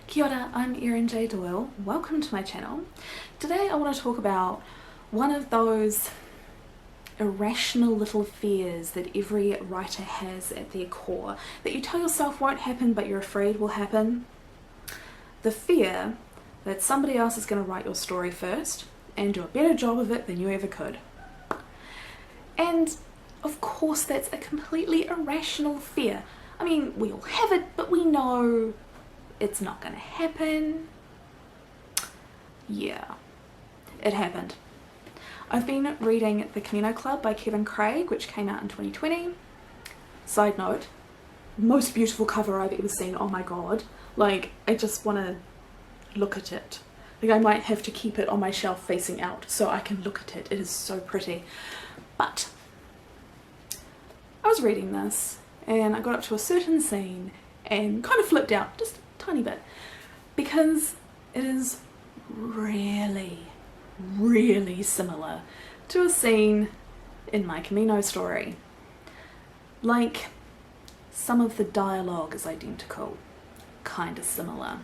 Kia ora, I'm Erin J. Doyle. Welcome to my channel. Today I want to talk about one of those irrational little fears that every writer has at their core, that you tell yourself won't happen but you're afraid will happen. The fear that somebody else is going to write your story first and do a better job of it than you ever could. And of course that's a completely irrational fear. I mean, we all have it, but we know it's not going to happen. Yeah, it happened. I've been reading The Camino Club by Kevin Craig, which came out in 2020. Side note, most beautiful cover I've ever seen. Oh my god. Like, I just want to look at it. Like, I might have to keep it on my shelf facing out so I can look at it. It is so pretty. But I was reading this and I got up to a certain scene and kind of flipped out just a tiny bit because it is really similar to a scene in my Camino story. Like, some of the dialogue is identical, kind of similar.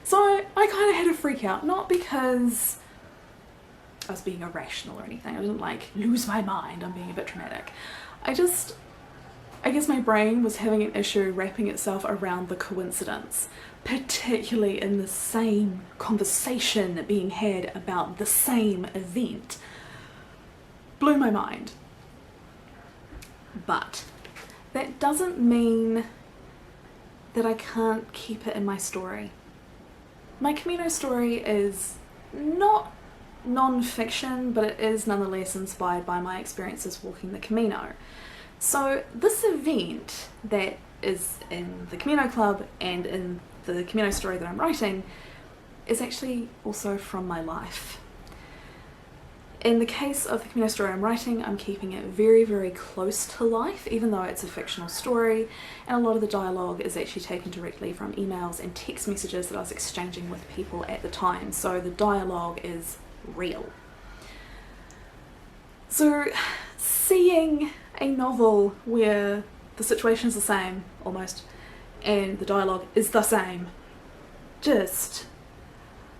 So I kind of had a freak out, not because I was being irrational or anything. I didn't like lose my mind. I'm being a bit dramatic. I guess my brain was having an issue wrapping itself around the coincidence, particularly in the same conversation being had about the same event. Blew my mind. But that doesn't mean that I can't keep it in my story. My Camino story is not non-fiction, but it is nonetheless inspired by my experiences walking the Camino. So this event that is in the Camino Club and in the Camino story that I'm writing is actually also from my life. In the case of the Camino story I'm writing, I'm keeping it very close to life, even though it's a fictional story, and a lot of the dialogue is actually taken directly from emails and text messages that I was exchanging with people at the time, so the dialogue is real. So seeing a novel where the situation is the same, almost, and the dialogue is the same, just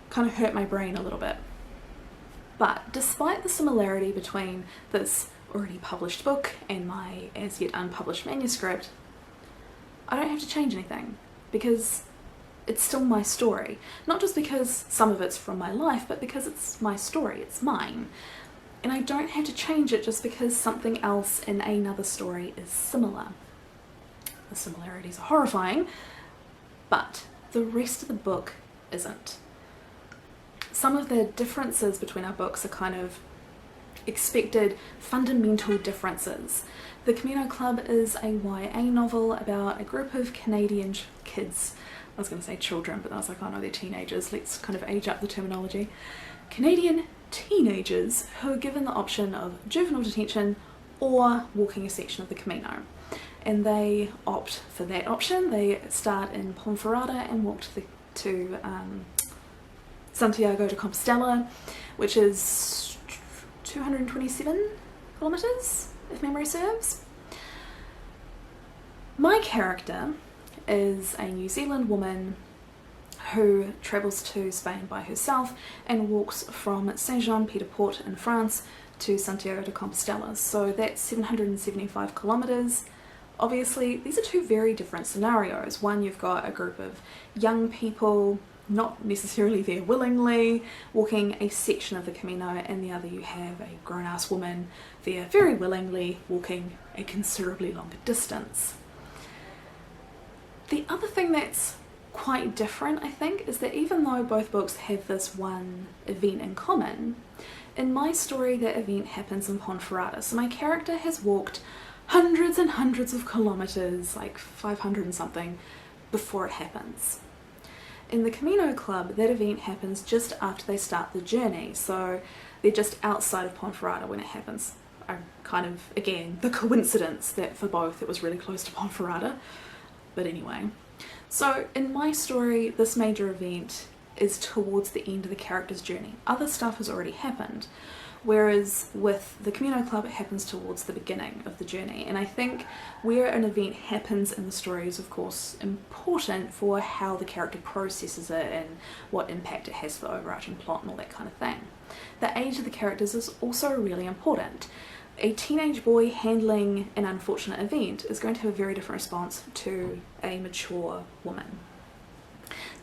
kind of hurt my brain a little bit. But despite the similarity between this already published book and my as yet unpublished manuscript, I don't have to change anything because it's still my story. Not just because some of it's from my life, but because it's my story, it's mine. And I don't have to change it just because something else in another story is similar. The similarities are horrifying, but the rest of the book isn't. Some of the differences between our books are kind of expected, fundamental differences. The Camino Club is a YA novel about a group of Canadian kids. I was going to say children, but I was like, oh no, they're teenagers. Let's kind of age up the terminology. Canadian teenagers who are given the option of juvenile detention or walking a section of the Camino. And they opt for that option. They start in Ponferrada and walk to Santiago de Compostela, which is 227 kilometers, if memory serves. My character is a New Zealand woman who travels to Spain by herself and walks from Saint-Jean-Pied-de-Port in France to Santiago de Compostela. So that's 775 kilometers. Obviously, these are two very different scenarios. One, you've got a group of young people, not necessarily there willingly, walking a section of the Camino, and the other you have a grown-ass woman there very willingly walking a considerably longer distance. The other thing that's quite different, I think, is that even though both books have this one event in common, in my story that event happens in Ponferrada. So my character has walked hundreds and hundreds of kilometers, like 500 and something, before it happens. In the Camino Club, that event happens just after they start the journey, so they're just outside of Ponferrada when it happens. Kind of, again, the coincidence that for both it was really close to Ponferrada, but anyway. So in my story, this major event is towards the end of the character's journey. Other stuff has already happened. whereas with the Camino Club it happens towards the beginning of the journey. And I think where an event happens in the story is of course important for how the character processes it and what impact it has for the overarching plot and all that kind of thing. The age of the characters is also really important. A teenage boy handling an unfortunate event is going to have a very different response to a mature woman.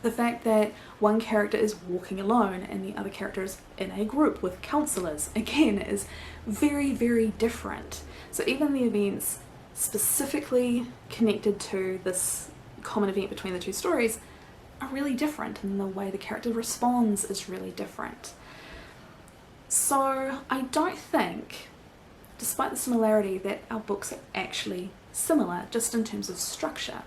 The fact that one character is walking alone and the other character is in a group with counsellors, again, is very, very different. So even the events specifically connected to this common event between the two stories are really different, and the way the character responds is really different. So I don't think, despite the similarity, that our books are actually similar just in terms of structure.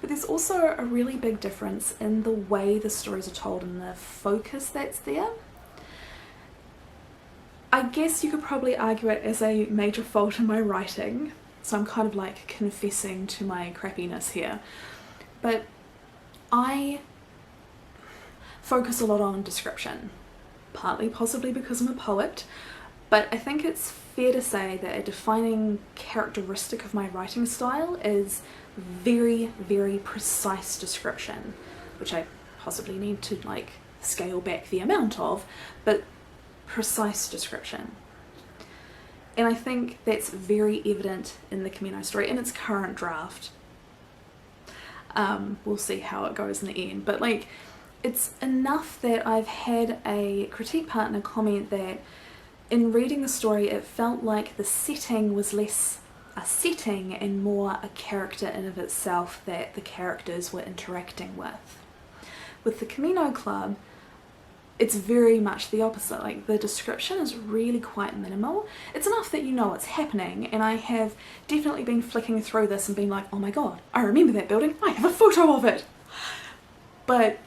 But there's also a really big difference in the way the stories are told and the focus that's there. I guess you could probably argue it as a major fault in my writing, so I'm kind of like confessing to my crappiness here. But I focus a lot on description, partly possibly because I'm a poet, but I think it's fair to say that a defining characteristic of my writing style is very, very precise description, which I possibly need to like scale back the amount of, but precise description. And I think that's very evident in the Camino story in its current draft. We'll see how it goes in the end, but like it's enough that I've had a critique partner comment that in reading the story it felt like the setting was less a setting and more a character in of itself that the characters were interacting with. With the Camino Club, it's very much the opposite. Like the description is really quite minimal. It's enough that you know what's happening, and I have definitely been flicking through this and being like, oh my god, I remember that building, I have a photo of it. But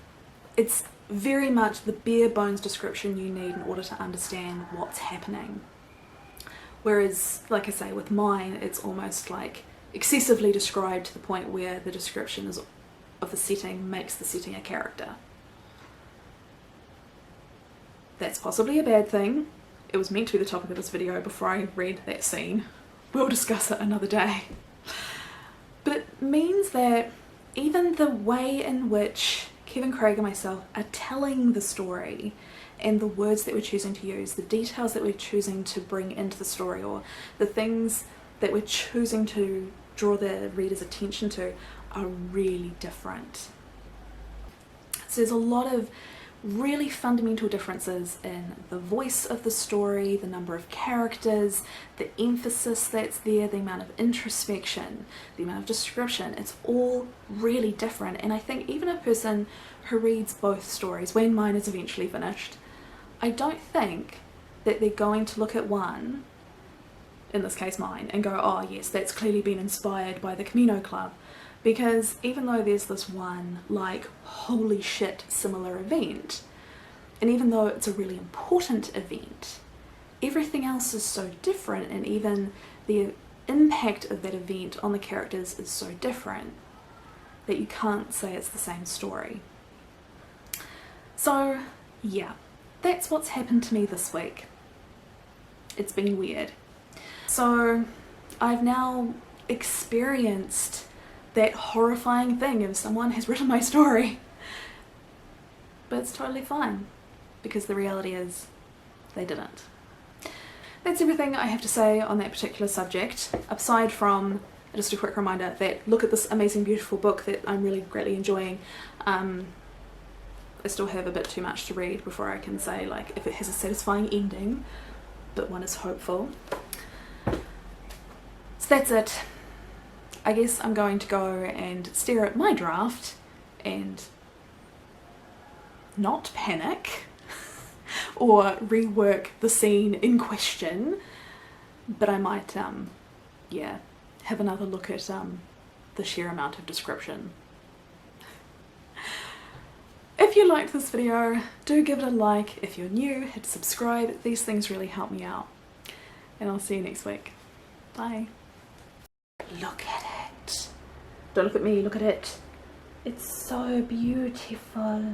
it's very much the bare bones description you need in order to understand what's happening. Whereas, like I say, with mine, it's almost like excessively described to the point where the description of the setting makes the setting a character. That's possibly a bad thing. It was meant to be the topic of this video before I read that scene. We'll discuss it another day. But it means that even the way in which Kevin Craig and myself are telling the story and the words that we're choosing to use, the details that we're choosing to bring into the story, or the things that we're choosing to draw the reader's attention to are really different. So there's a lot of really fundamental differences in the voice of the story, the number of characters, the emphasis that's there, the amount of introspection, the amount of description. It's all really different, and I think even a person who reads both stories, when mine is eventually finished, I don't think that they're going to look at one, in this case mine, and go, oh yes, that's clearly been inspired by the Camino Club. Because even though there's this one, like, holy shit similar event, and even though it's a really important event, everything else is so different, and even the impact of that event on the characters is so different that you can't say it's the same story. So yeah, that's what's happened to me this week. It's been weird. So I've now experienced that horrifying thing if someone has written my story. But it's totally fine, because the reality is they didn't. That's everything I have to say on that particular subject, aside from just a quick reminder that look at this amazing beautiful book that I'm really greatly enjoying. I still have a bit too much to read before I can say like if it has a satisfying ending, but one is hopeful. So that's it. I guess I'm going to go and stare at my draft and not panic or rework the scene in question, but I might yeah, have another look at the sheer amount of description. If you liked this video, do give it a like. If you're new, hit subscribe. These things really help me out. And I'll see you next week. Bye. Look at it. Don't look at me, look at it. It's so beautiful.